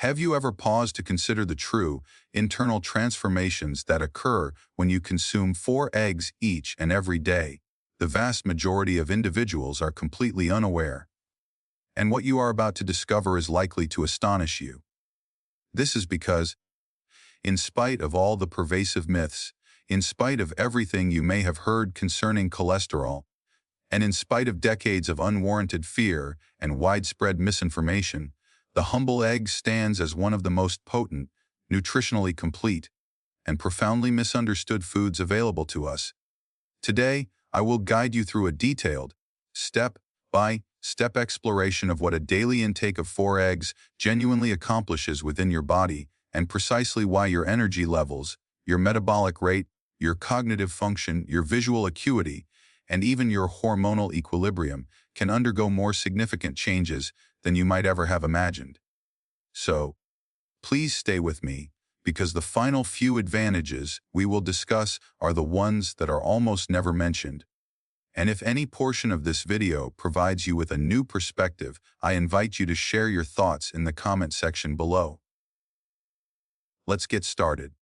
Have you ever paused to consider the true, internal transformations that occur when you consume 4 eggs each and every day? The vast majority of individuals are completely unaware. And what you are about to discover is likely to astonish you. This is because, in spite of all the pervasive myths, in spite of everything you may have heard concerning cholesterol, and in spite of decades of unwarranted fear and widespread misinformation, the humble egg stands as one of the most potent, nutritionally complete, and profoundly misunderstood foods available to us. Today, I will guide you through a detailed, step-by-step exploration of what a daily intake of 4 eggs genuinely accomplishes within your body, and precisely why your energy levels, your metabolic rate, your cognitive function, your visual acuity, and even your hormonal equilibrium can undergo more significant changes than you might ever have imagined. So, please stay with me, because the final few advantages we will discuss are the ones that are almost never mentioned. And if any portion of this video provides you with a new perspective, I invite you to share your thoughts in the comment section below. Let's get started.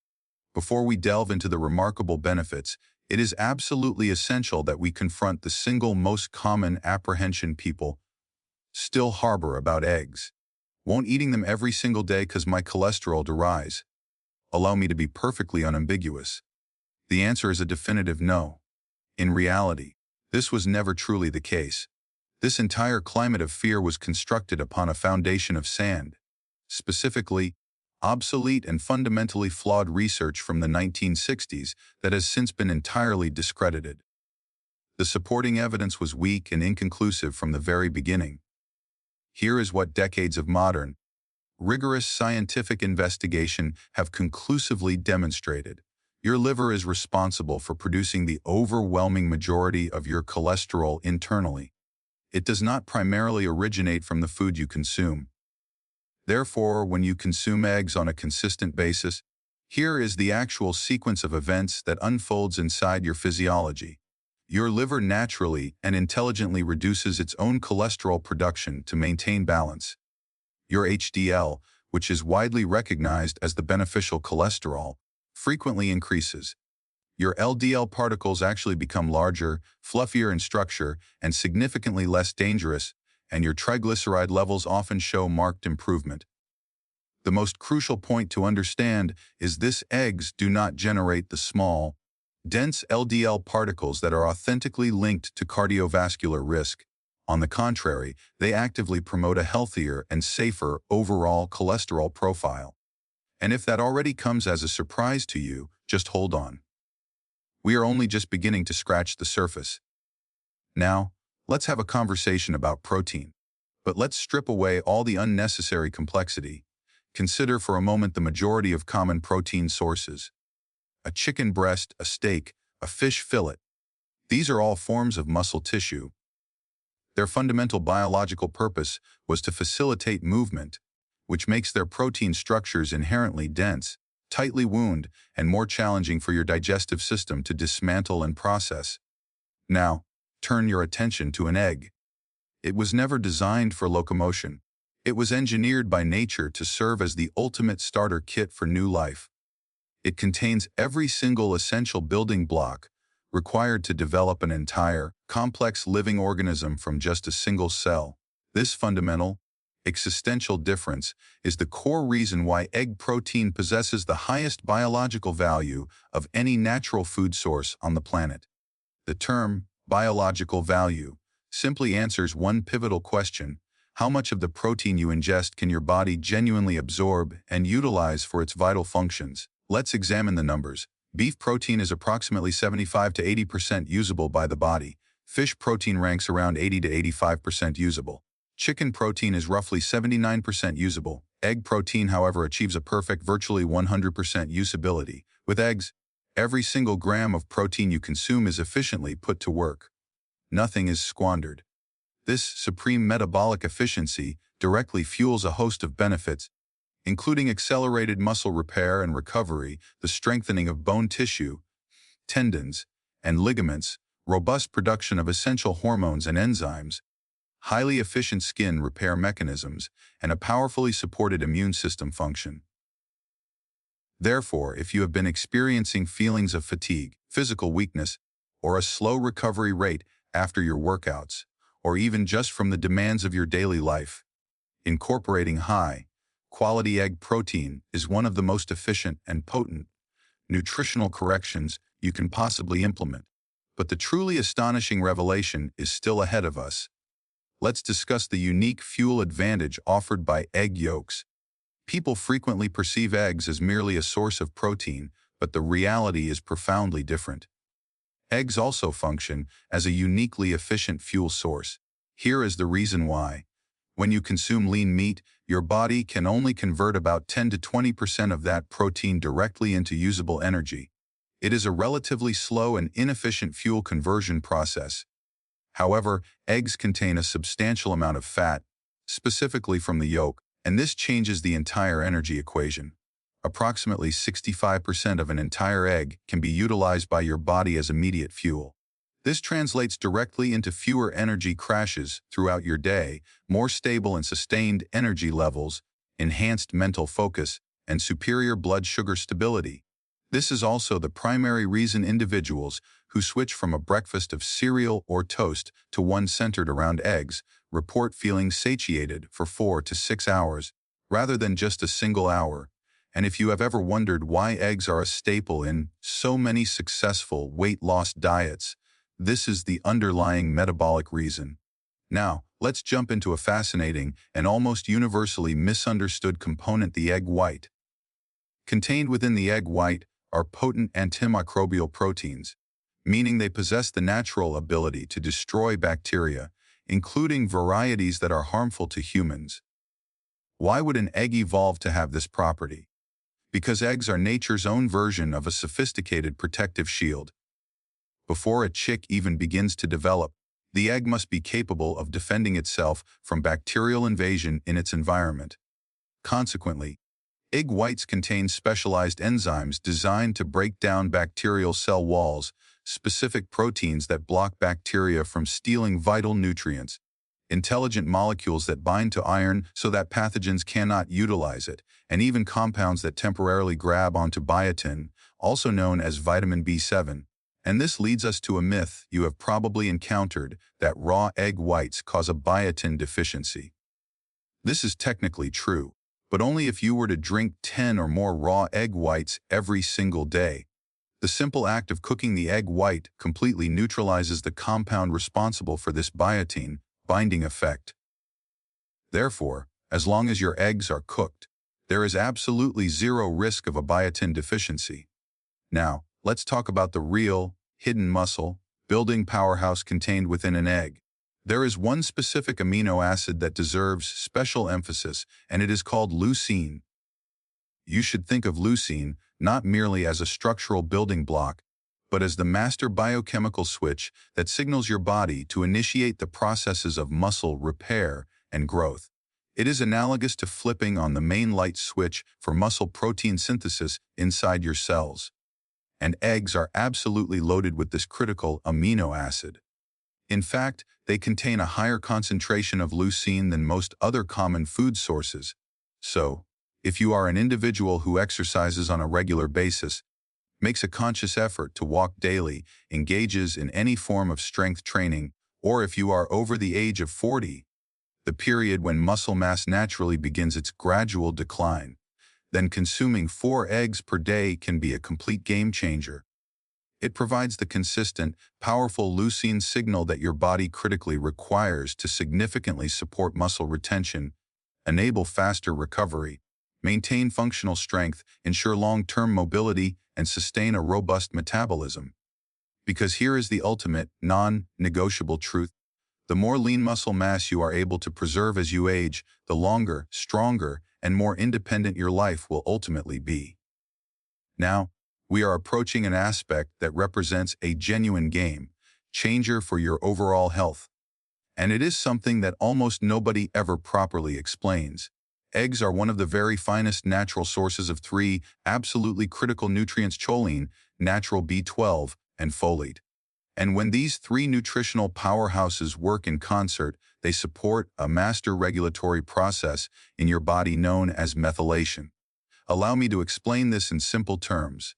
Before we delve into the remarkable benefits, it is absolutely essential that we confront the single most common apprehension people still harbor about eggs. Won't eating them every single day cause my cholesterol to rise? Allow me to be perfectly unambiguous. The answer is a definitive no. In reality, this was never truly the case. This entire climate of fear was constructed upon a foundation of sand. Specifically, obsolete and fundamentally flawed research from the 1960s that has since been entirely discredited. The supporting evidence was weak and inconclusive from the very beginning. Here is what decades of modern, rigorous scientific investigation have conclusively demonstrated. Your liver is responsible for producing the overwhelming majority of your cholesterol internally. It does not primarily originate from the food you consume. Therefore, when you consume eggs on a consistent basis, here is the actual sequence of events that unfolds inside your physiology. Your liver naturally and intelligently reduces its own cholesterol production to maintain balance. Your HDL, which is widely recognized as the beneficial cholesterol, frequently increases. Your LDL particles actually become larger, fluffier in structure, and significantly less dangerous, and your triglyceride levels often show marked improvement. The most crucial point to understand is this: eggs do not generate the small, dense LDL particles that are authentically linked to cardiovascular risk. On the contrary, they actively promote a healthier and safer overall cholesterol profile. And if that already comes as a surprise to you, just hold on. We are only just beginning to scratch the surface. Now, let's have a conversation about protein. But let's strip away all the unnecessary complexity. Consider for a moment the majority of common protein sources. A chicken breast, a steak, a fish fillet. These are all forms of muscle tissue. Their fundamental biological purpose was to facilitate movement, which makes their protein structures inherently dense, tightly wound, and more challenging for your digestive system to dismantle and process. Now, turn your attention to an egg. It was never designed for locomotion. It was engineered by nature to serve as the ultimate starter kit for new life. It contains every single essential building block required to develop an entire, complex living organism from just a single cell. This fundamental, existential difference is the core reason why egg protein possesses the highest biological value of any natural food source on the planet. The term, biological value, simply answers one pivotal question: how much of the protein you ingest can your body genuinely absorb and utilize for its vital functions? Let's examine the numbers. Beef protein is approximately 75 to 80% usable by the body. Fish protein ranks around 80 to 85% usable. Chicken protein is roughly 79% usable. Egg protein, however, achieves a perfect, virtually 100% usability. With eggs, every single gram of protein you consume is efficiently put to work. Nothing is squandered. This supreme metabolic efficiency directly fuels a host of benefits, including accelerated muscle repair and recovery, the strengthening of bone tissue, tendons, and ligaments, robust production of essential hormones and enzymes, highly efficient skin repair mechanisms, and a powerfully supported immune system function. Therefore, if you have been experiencing feelings of fatigue, physical weakness, or a slow recovery rate after your workouts, or even just from the demands of your daily life, incorporating high-quality egg protein is one of the most efficient and potent nutritional corrections you can possibly implement. But the truly astonishing revelation is still ahead of us. Let's discuss the unique fuel advantage offered by egg yolks. People frequently perceive eggs as merely a source of protein, but the reality is profoundly different. Eggs also function as a uniquely efficient fuel source. Here is the reason why. When you consume lean meat, your body can only convert about 10 to 20% of that protein directly into usable energy. It is a relatively slow and inefficient fuel conversion process. However, eggs contain a substantial amount of fat, specifically from the yolk, and this changes the entire energy equation. Approximately 65% of an entire egg can be utilized by your body as immediate fuel. This translates directly into fewer energy crashes throughout your day, more stable and sustained energy levels, enhanced mental focus, and superior blood sugar stability. This is also the primary reason individuals who switch from a breakfast of cereal or toast to one centered around eggs report feeling satiated for 4 to 6 hours, rather than just a single hour. And if you have ever wondered why eggs are a staple in so many successful weight loss diets, this is the underlying metabolic reason. Now, let's jump into a fascinating and almost universally misunderstood component: the egg white. Contained within the egg white are potent antimicrobial proteins, meaning they possess the natural ability to destroy bacteria, including varieties that are harmful to humans. Why would an egg evolve to have this property? Because eggs are nature's own version of a sophisticated protective shield. Before a chick even begins to develop, the egg must be capable of defending itself from bacterial invasion in its environment. Consequently, egg whites contain specialized enzymes designed to break down bacterial cell walls, specific proteins that block bacteria from stealing vital nutrients, intelligent molecules that bind to iron so that pathogens cannot utilize it, and even compounds that temporarily grab onto biotin, also known as vitamin B7. And this leads us to a myth you have probably encountered, that raw egg whites cause a biotin deficiency. This is technically true, but only if you were to drink 10 or more raw egg whites every single day. The simple act of cooking the egg white completely neutralizes the compound responsible for this biotin binding effect. Therefore, as long as your eggs are cooked, there is absolutely zero risk of a biotin deficiency. Now, let's talk about the real, hidden muscle building powerhouse contained within an egg. There is one specific amino acid that deserves special emphasis, and it is called leucine. You should think of leucine not merely as a structural building block, but as the master biochemical switch that signals your body to initiate the processes of muscle repair and growth. It is analogous to flipping on the main light switch for muscle protein synthesis inside your cells. And eggs are absolutely loaded with this critical amino acid. In fact, they contain a higher concentration of leucine than most other common food sources. So, if you are an individual who exercises on a regular basis, makes a conscious effort to walk daily, engages in any form of strength training, or if you are over the age of 40, the period when muscle mass naturally begins its gradual decline, then consuming 4 eggs per day can be a complete game changer. It provides the consistent, powerful leucine signal that your body critically requires to significantly support muscle retention, enable faster recovery, maintain functional strength, ensure long-term mobility, and sustain a robust metabolism. Because here is the ultimate, non-negotiable truth. The more lean muscle mass you are able to preserve as you age, the longer, stronger, and more independent your life will ultimately be. Now, we are approaching an aspect that represents a genuine game changer for your overall health. And it is something that almost nobody ever properly explains. Eggs are one of the very finest natural sources of 3 absolutely critical nutrients: choline, natural B12, and folate. And when these three nutritional powerhouses work in concert, they support a master regulatory process in your body known as methylation. Allow me to explain this in simple terms.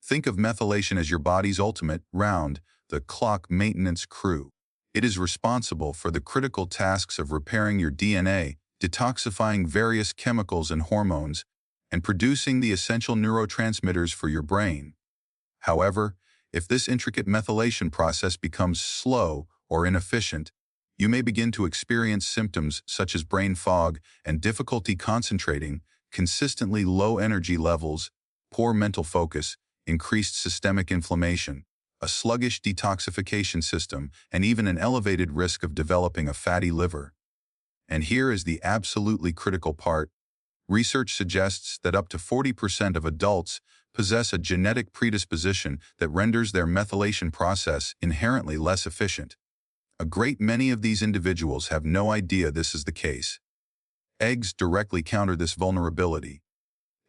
Think of methylation as your body's ultimate, round, the clock maintenance crew. It is responsible for the critical tasks of repairing your DNA, detoxifying various chemicals and hormones, and producing the essential neurotransmitters for your brain. However, if this intricate methylation process becomes slow or inefficient, you may begin to experience symptoms such as brain fog and difficulty concentrating, consistently low energy levels, poor mental focus, increased systemic inflammation, a sluggish detoxification system, and even an elevated risk of developing a fatty liver. And here is the absolutely critical part. Research suggests that up to 40% of adults possess a genetic predisposition that renders their methylation process inherently less efficient. A great many of these individuals have no idea this is the case. Eggs directly counter this vulnerability.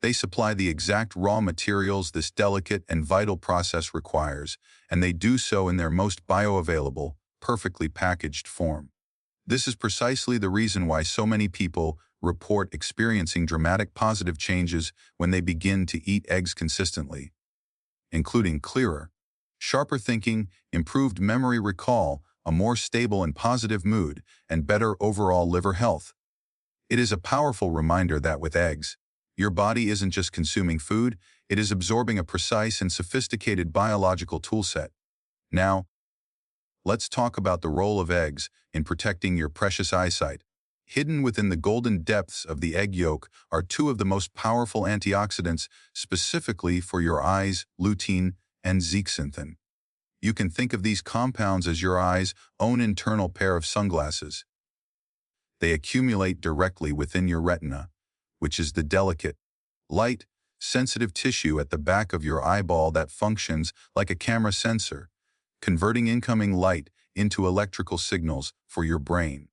They supply the exact raw materials this delicate and vital process requires, and they do so in their most bioavailable, perfectly packaged form. This is precisely the reason why so many people report experiencing dramatic positive changes when they begin to eat eggs consistently, including clearer, sharper thinking, improved memory recall, a more stable and positive mood, and better overall liver health. It is a powerful reminder that with eggs, your body isn't just consuming food, it is absorbing a precise and sophisticated biological toolset. Now, let's talk about the role of eggs in protecting your precious eyesight. Hidden within the golden depths of the egg yolk are two of the most powerful antioxidants specifically for your eyes, lutein and zeaxanthin. You can think of these compounds as your eye's own internal pair of sunglasses. They accumulate directly within your retina, which is the delicate, light, sensitive tissue at the back of your eyeball that functions like a camera sensor, converting incoming light into electrical signals for your brain.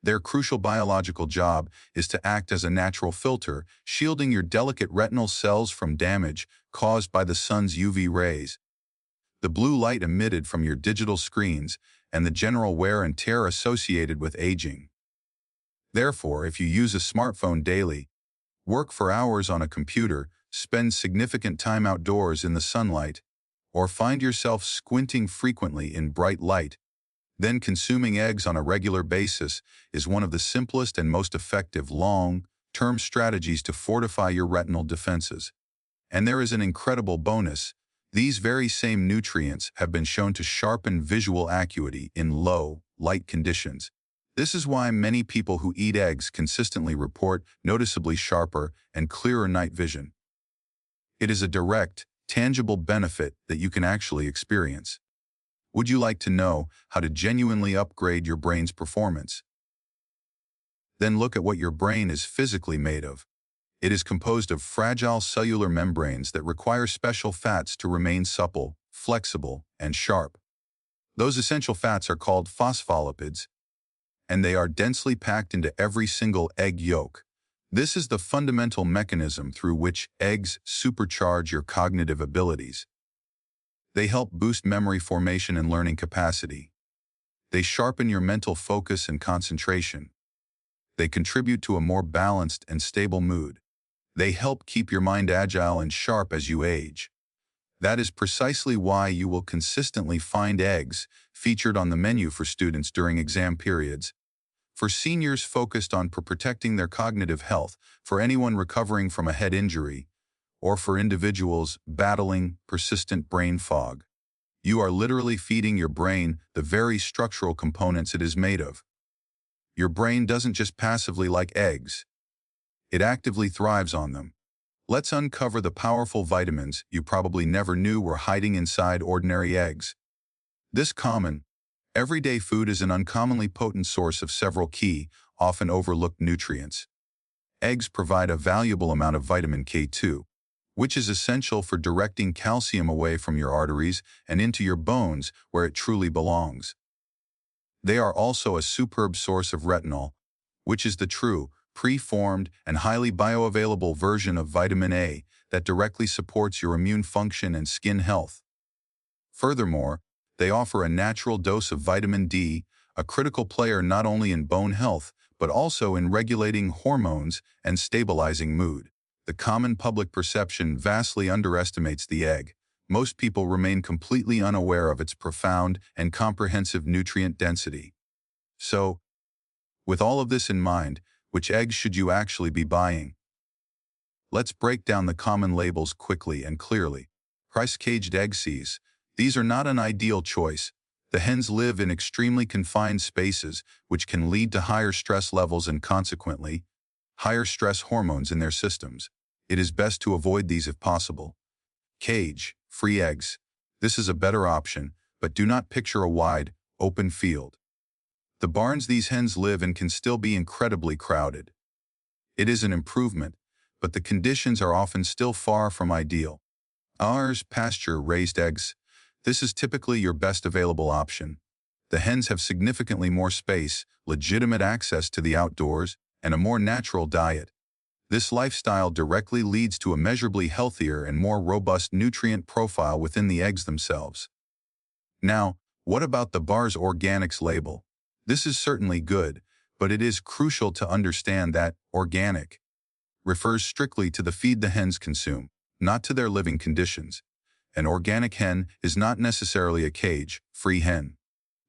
Their crucial biological job is to act as a natural filter, shielding your delicate retinal cells from damage caused by the sun's UV rays, the blue light emitted from your digital screens, and the general wear and tear associated with aging. Therefore, if you use a smartphone daily, work for hours on a computer, spend significant time outdoors in the sunlight, or find yourself squinting frequently in bright light, then consuming eggs on a regular basis is one of the simplest and most effective long-term strategies to fortify your retinal defenses. And there is an incredible bonus. These very same nutrients have been shown to sharpen visual acuity in low light conditions. This is why many people who eat eggs consistently report noticeably sharper and clearer night vision. It is a direct, tangible benefit that you can actually experience. Would you like to know how to genuinely upgrade your brain's performance? Then look at what your brain is physically made of. It is composed of fragile cellular membranes that require special fats to remain supple, flexible, and sharp. Those essential fats are called phospholipids, and they are densely packed into every single egg yolk. This is the fundamental mechanism through which eggs supercharge your cognitive abilities. They help boost memory formation and learning capacity. They sharpen your mental focus and concentration. They contribute to a more balanced and stable mood. They help keep your mind agile and sharp as you age. That is precisely why you will consistently find eggs featured on the menu for students during exam periods, for seniors focused on protecting their cognitive health, for anyone recovering from a head injury, or for individuals battling persistent brain fog. You are literally feeding your brain the very structural components it is made of. Your brain doesn't just passively like eggs. It actively thrives on them. Let's uncover the powerful vitamins you probably never knew were hiding inside ordinary eggs. This common, everyday food is an uncommonly potent source of several key, often overlooked nutrients. Eggs provide a valuable amount of vitamin K2, which is essential for directing calcium away from your arteries and into your bones where it truly belongs. They are also a superb source of retinol, which is the true, preformed, and highly bioavailable version of vitamin A that directly supports your immune function and skin health. Furthermore, They offer a natural dose of vitamin D, a critical player not only in bone health, but also in regulating hormones and stabilizing mood. The common public perception vastly underestimates the egg. Most people remain completely unaware of its profound and comprehensive nutrient density. So, with all of this in mind, which eggs should you actually be buying? Let's break down the common labels quickly and clearly. Price-caged egg sees. These are not an ideal choice. The hens live in extremely confined spaces, which can lead to higher stress levels and consequently, higher stress hormones in their systems. It is best to avoid these if possible. Cage-free eggs. This is a better option, but do not picture a wide, open field. The barns these hens live in can still be incredibly crowded. It is an improvement, but the conditions are often still far from ideal. Ours pasture-raised eggs. This is typically your best available option. The hens have significantly more space, legitimate access to the outdoors, and a more natural diet. This lifestyle directly leads to a measurably healthier and more robust nutrient profile within the eggs themselves. Now, what about the bar's organics label? This is certainly good, but it is crucial to understand that organic refers strictly to the feed the hens consume, not to their living conditions. An organic hen is not necessarily a cage-free hen.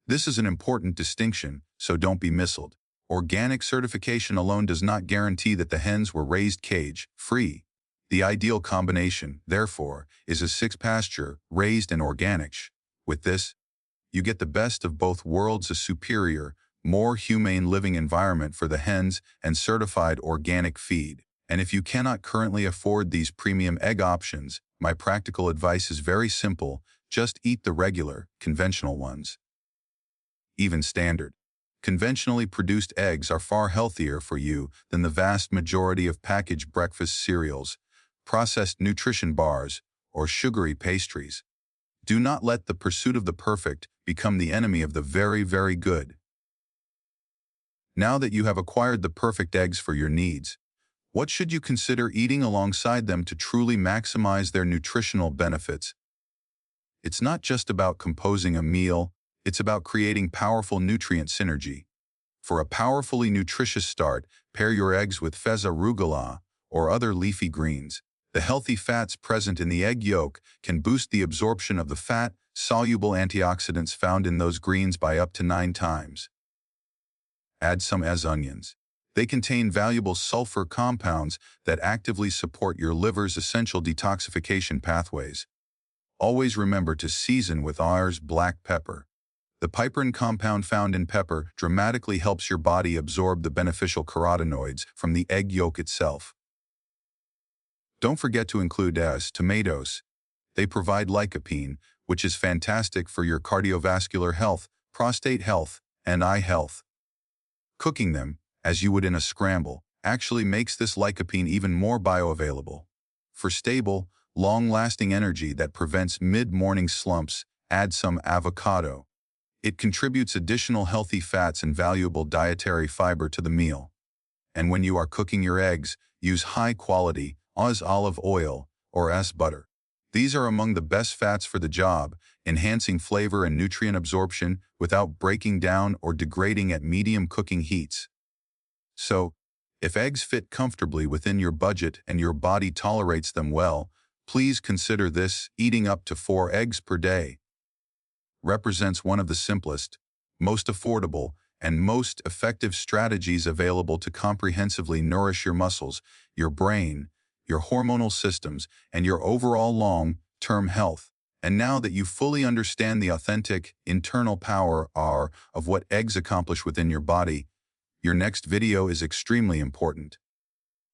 This is an important distinction, so don't be misled. Organic certification alone does not guarantee that the hens were raised cage-free. The ideal combination, therefore, is a six-pasture, raised and organic. With this, you get the best of both worlds: a superior, more humane living environment for the hens and certified organic feed. And if you cannot currently afford these premium egg options, my practical advice is very simple: just eat the regular, conventional ones. Even standard. Conventionally produced eggs are far healthier for you than the vast majority of packaged breakfast cereals, processed nutrition bars, or sugary pastries. Do not let the pursuit of the perfect become the enemy of the very, very good. Now that you have acquired the perfect eggs for your needs, what should you consider eating alongside them to truly maximize their nutritional benefits? It's not just about composing a meal, it's about creating powerful nutrient synergy. For a powerfully nutritious start, pair your eggs with feza arugula or other leafy greens. The healthy fats present in the egg yolk can boost the absorption of the fat-soluble antioxidants found in those greens by up to 9 times. Add some onions. They contain valuable sulfur compounds that actively support your liver's essential detoxification pathways. Always remember to season with ours black pepper. The piperin compound found in pepper dramatically helps your body absorb the beneficial carotenoids from the egg yolk itself. Don't forget to include tomatoes. They provide lycopene, which is fantastic for your cardiovascular health, prostate health, and eye health. Cooking them, as you would in a scramble, actually makes this lycopene even more bioavailable. For stable, long-lasting energy that prevents mid-morning slumps, add some avocado. It contributes additional healthy fats and valuable dietary fiber to the meal. And when you are cooking your eggs, use high-quality Oz olive oil or butter. These are among the best fats for the job, enhancing flavor and nutrient absorption without breaking down or degrading at medium cooking heats. So, if eggs fit comfortably within your budget and your body tolerates them well, please consider this. Eating up to 4 eggs per day represents one of the simplest, most affordable, and most effective strategies available to comprehensively nourish your muscles, your brain, your hormonal systems, and your overall long-term health. And now that you fully understand the authentic, internal power of what eggs accomplish within your body, your next video is extremely important.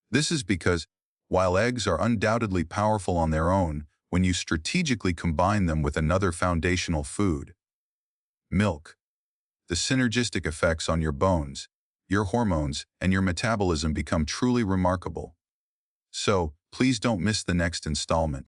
This is because, while eggs are undoubtedly powerful on their own, when you strategically combine them with another foundational food, milk, the synergistic effects on your bones, your hormones, and your metabolism become truly remarkable. So, please don't miss the next installment.